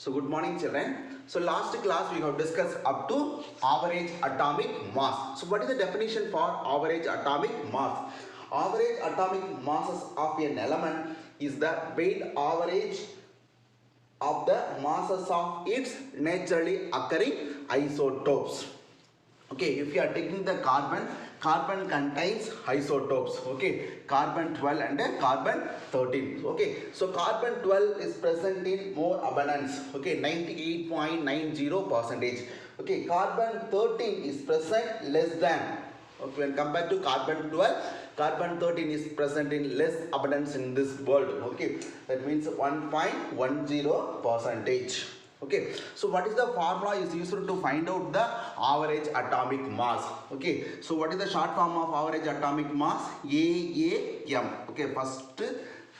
So good morning children. So last class we have discussed up to average atomic mass. So what is the definition for average atomic mass? Average atomic masses of an element is the weighted average of the masses of its naturally occurring isotopes. Okay, if you are taking the carbon contains isotopes. Okay, carbon 12 and carbon 13. Okay, so carbon 12 is present in more abundance. Okay, 98.90%. Okay, carbon 13 is present less than. Okay, when compared to carbon 12, carbon 13 is present in less abundance in this world. Okay, that means 1.10%. Okay, so what is the formula is used to find out the average atomic mass? Okay, so what is the short form of average atomic mass? AAM. Okay, first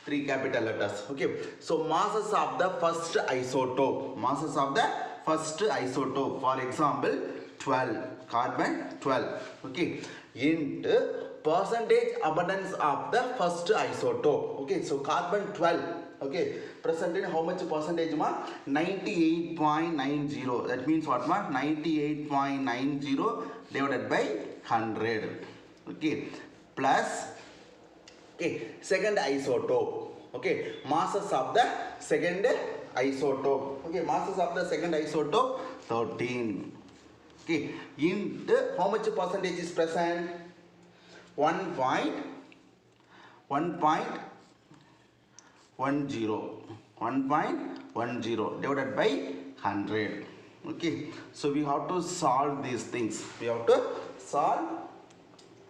three capital letters. Okay, so masses of the first isotope. Masses of the first isotope. For example, 12, carbon 12. Okay, into percentage abundance of the first isotope. Okay, so carbon 12. Okay, present in how much percentage ma? 98.90. That means what ma? 98.90 divided by 100. Okay, plus okay, second isotope. Okay, masses of the second isotope. Okay, masses of the second isotope 13. Okay, in the how much percentage is present? 1.10 divided by 100. Okay, so we have to solve these things. We have to solve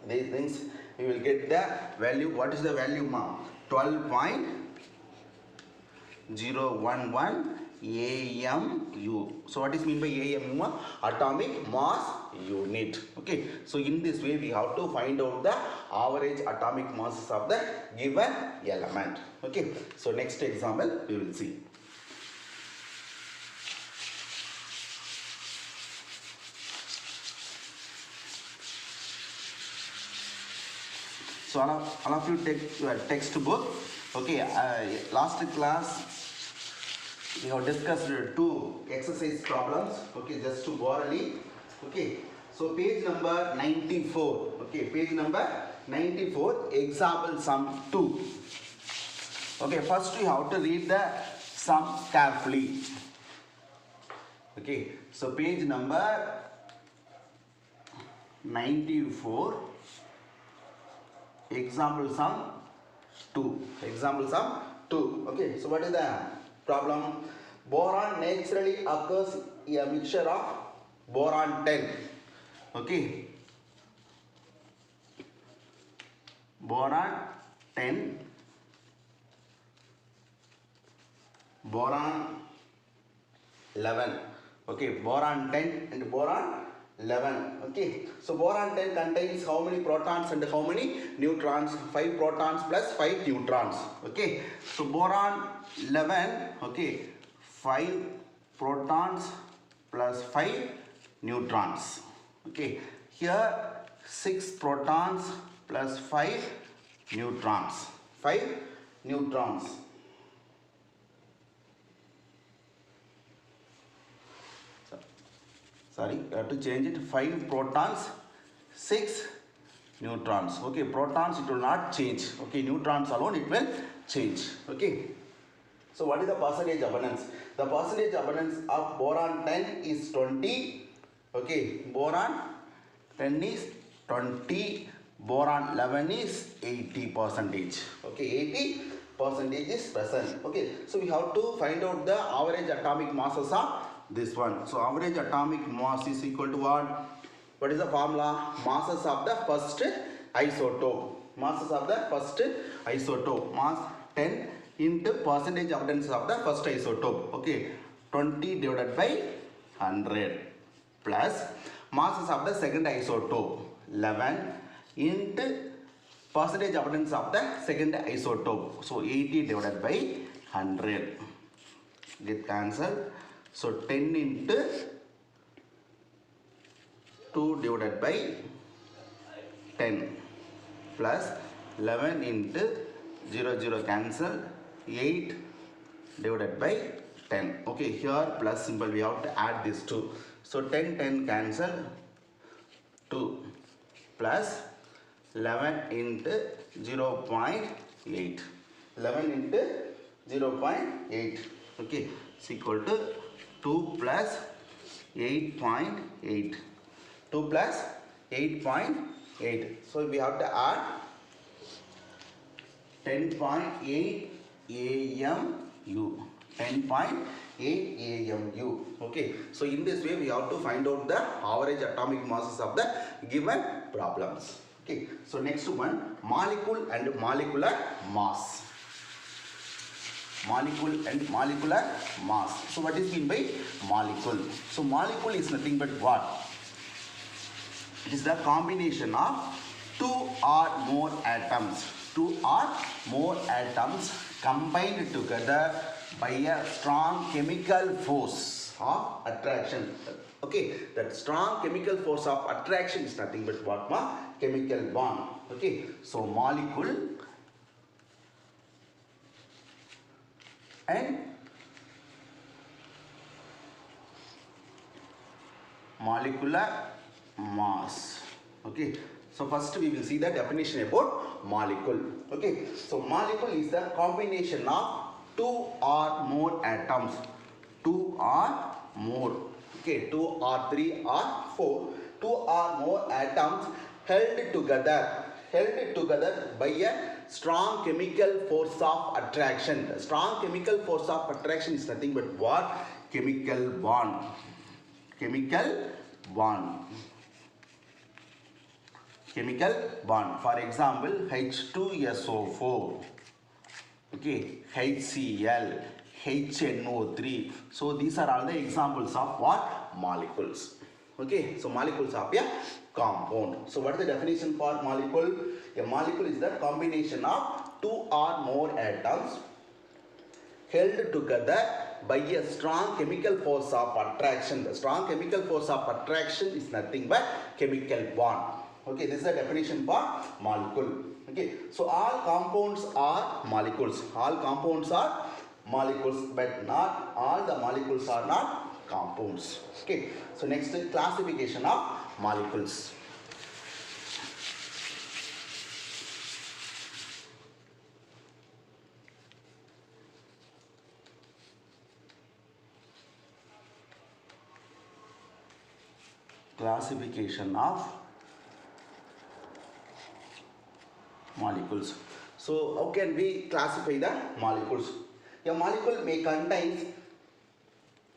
these things. We will get the value. What is the value, ma? 12.011 AMU. So what is mean by AMU? Atomic mass unit. Okay, so in this way we have to find out the average atomic masses of the given element. Okay, so next example we will see. So all of you take your textbook. Okay, last class we have discussed two exercise problems. Okay, just to orally. Okay, so page number 94. Okay, page number 94, example sum 2. Okay, first we have to read the sum carefully. Okay, so page number 94, example sum 2. Example sum 2. Okay, so what is the problem? Boron naturally occurs in a mixture of boron 10. Okay, boron 10, boron 11. Okay, boron 10 and boron 11. Okay, so boron 10 contains how many protons and how many neutrons? 5 protons plus 5 neutrons. Okay, so boron 11. Okay, 5 protons plus 5 neutrons. Okay, here 6 protons plus 5 neutrons. 5 neutrons. Sorry, you have to change it. 5 protons, 6 neutrons. Okay, protons it will not change. Okay, neutrons alone it will change. Okay, so what is the percentage abundance? The percentage abundance of boron 10 is 20. Okay, boron 10 is 20. Boron 11 is 80%. Okay, 80% is present. Okay, so we have to find out the average atomic masses of this one. So average atomic mass is equal to what? What is the formula? Masses of the first isotope. Masses of the first isotope. Mass 10 into percentage abundance of the first isotope. Okay, 20 divided by 100 plus masses of the second isotope 11 into percentage abundance of the second isotope. So 80 divided by 100. Get cancelled. So 10 into 2 divided by 10 plus 11 into 0 cancel 8 divided by 10. Okay, here plus symbol we have to add this 2. So 10, 10 cancel, 2 plus 11 into 0.8. 11 into 0.8. Okay, is equal to 2 plus 8.8. 2 plus 8.8. So we have to add 10.8 AMU. 10.8 AMU. Okay, so in this way we have to find out the average atomic masses of the given problems. Okay, so next one, molecule and molecular mass. Molecule and molecular mass. So what is mean by molecule? So molecule is nothing but what? It is the combination of two or more atoms. Two or more atoms combined together by a strong chemical force of attraction. Okay, that strong chemical force of attraction is nothing but what? Chemical bond. Okay, so molecule and molecular mass. Okay, so first we will see the definition about molecule. Okay, so molecule is the combination of two or more atoms. Two or more. Okay, 2 or 3 or 4. Two or more atoms held together by a strong chemical force of attraction. The strong chemical force of attraction is nothing but what? Chemical bond. Chemical bond. Chemical bond. For example, H2SO4. Okay, HCl, HNO3. So these are all the examples of what? Molecules. Okay, so molecules of a compound. So what is the definition for molecule? A molecule is the combination of two or more atoms held together by a strong chemical force of attraction. The strong chemical force of attraction is nothing but chemical bond. Okay, this is the definition for molecule. Okay, so all compounds are molecules. All compounds are molecules, but not all the molecules are not compounds. Okay, so next classification of molecules. Classification of molecules. So how can we classify the molecules? A molecule may contain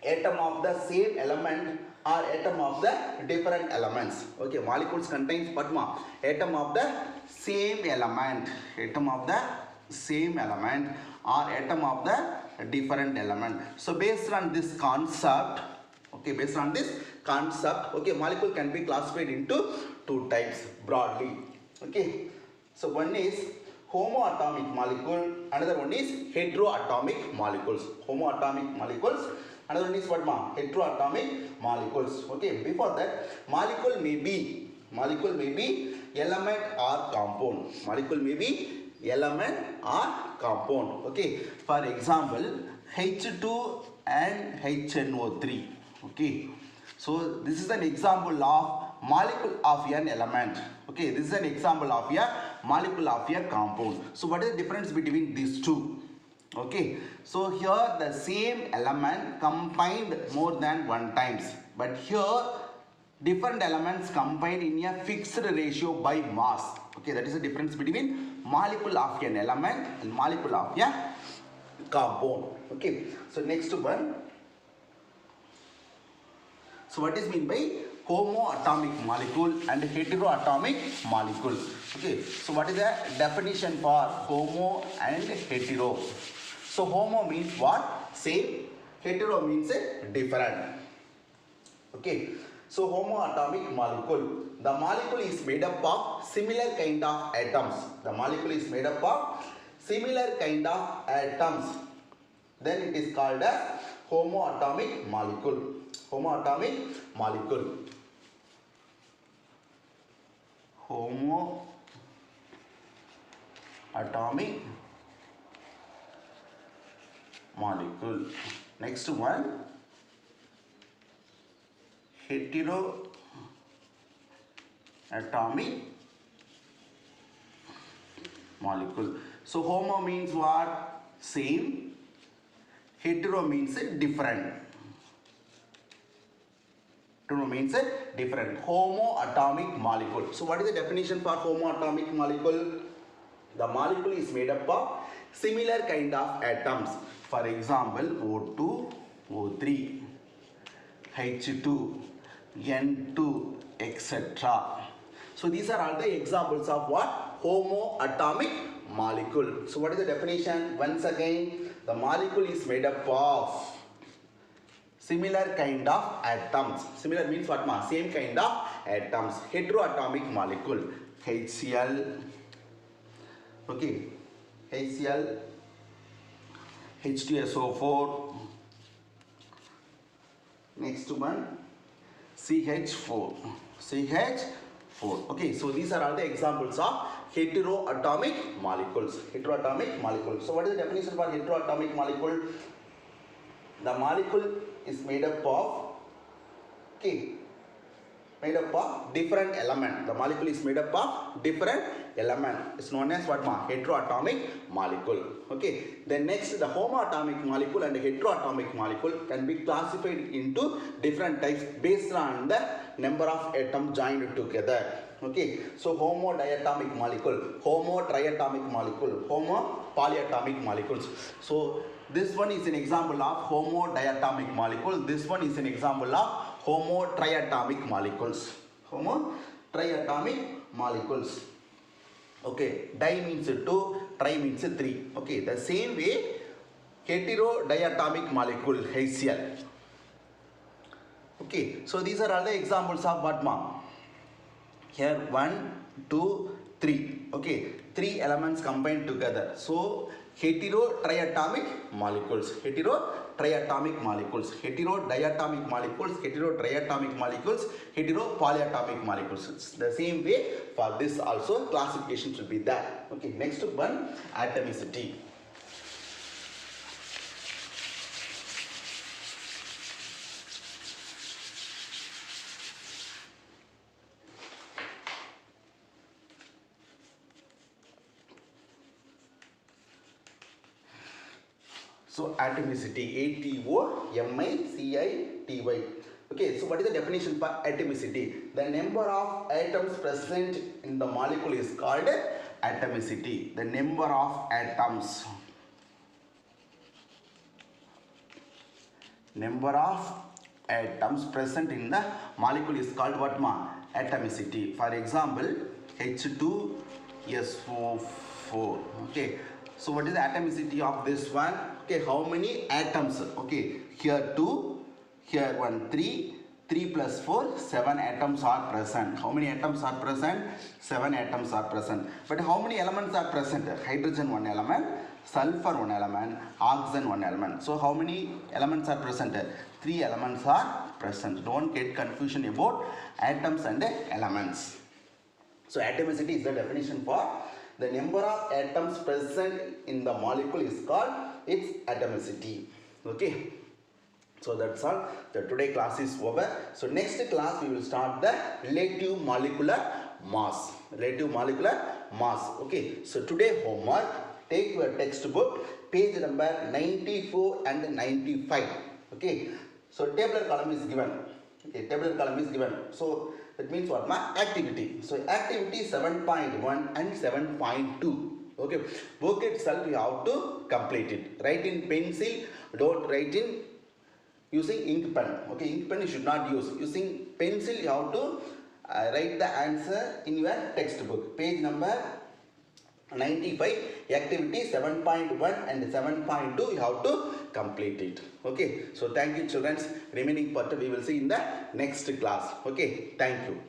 atom of the same element or atom of the different elements. Okay, molecules contains Padma, atom of the same element, atom of the same element or atom of the different element. So based on this concept, okay, based on this concept, okay, molecule can be classified into two types broadly. Okay, so one is homoatomic molecule, another one is heteroatomic molecules. Homoatomic molecules, another one is what? Heteroatomic molecules. Okay, before that, molecule may be element or compound. Molecule may be element or compound. Okay, for example, H2 and HNO3. Okay, so this is an example of molecule of an element. Okay, this is an example of a molecule of a compound. So what is the difference between these two? Okay, so here the same element combined more than one times, but here different elements combined in a fixed ratio by mass. Okay, that is the difference between molecule of an element and molecule of a compound. Okay, so next one. So what is mean by homoatomic molecule and heteroatomic molecule? Okay, so what is the definition for homo and hetero? So homo means what? Same. Hetero means different. Okay, so homoatomic molecule. The molecule is made up of similar kind of atoms. The molecule is made up of similar kind of atoms. Then it is called as homoatomic molecule. Homoatomic molecule. Homoatomic molecule. Next one, heteroatomic molecule. So homo means what? Same. Hetero means different. Hetero means different. Homoatomic molecule. So what is the definition for homoatomic molecule? The molecule is made up of similar kind of atoms. For example, O2, O3, H2, N2, etc. So these are all the examples of what? Homoatomic molecule. So what is the definition? Once again, the molecule is made up of similar kind of atoms. Similar means what? Same kind of atoms. Heteroatomic molecule. HCl. Okay. HCl. H2SO4. Next one. CH4. CH4. Okay. So these are all the examples of heteroatomic molecules. Heteroatomic molecule. So what is the definition for heteroatomic molecule? The molecule is made up of, okay, made up of different element. The molecule is made up of different element. It's known as what? Heteroatomic molecule. Okay. Then next, the homoatomic molecule and the heteroatomic molecule can be classified into different types based on the number of atoms joined together. Okay. So homodiatomic molecule, homotriatomic molecule, homopolyatomic molecules. So this one is an example of homodiatomic molecule. This one is an example of homotriatomic molecules. Homotriatomic molecules. Okay, di means 2, tri means 3. Okay, the same way heterodiatomic molecule, HCl. Okay, so these are all the examples of what, ma'am? Here 1, 2, 3. Okay, 3 elements combined together. So heterotriatomic molecules, heterotriatomic molecules, heterodiatomic molecules, heterotriatomic molecules, heteropolyatomic molecules. The same way for this also classification should be there. Okay, next one, atomicity. So atomicity, A-T-O-M-I-C-I-T-Y. Okay, so what is the definition for atomicity? The number of atoms present in the molecule is called atomicity. The number of atoms. Number of atoms present in the molecule is called what, ma? Atomicity. For example, H2SO4. Okay. So what is the atomicity of this one? Okay, how many atoms? Okay, here 2, here 1, 3, 3 plus 4, 7 atoms are present. How many atoms are present? 7 atoms are present. But how many elements are present? Hydrogen 1 element, sulfur 1 element, oxygen 1 element. So how many elements are present? 3 elements are present. Don't get confusion about atoms and elements. So atomicity is the definition for the number of atoms present in the molecule is called its atomicity. Okay. So that's all. The today class is over. So next class we will start the relative molecular mass. Relative molecular mass. Okay. So today homework. Take your textbook, page number 94 and 95. Okay. So tabular column is given. Okay. Tabular column is given. So that means what? Activity. So activity 7.1 and 7.2. Okay. Book itself you have to complete it. Write in pencil. Don't write in using ink pen. Okay. Ink pen you should not use. Using pencil you have to write the answer in your textbook. Page number 95. Activity 7.1 and 7.2 you have to complete it. Okay. So thank you children. Remaining part we will see in the next class. Okay. Thank you.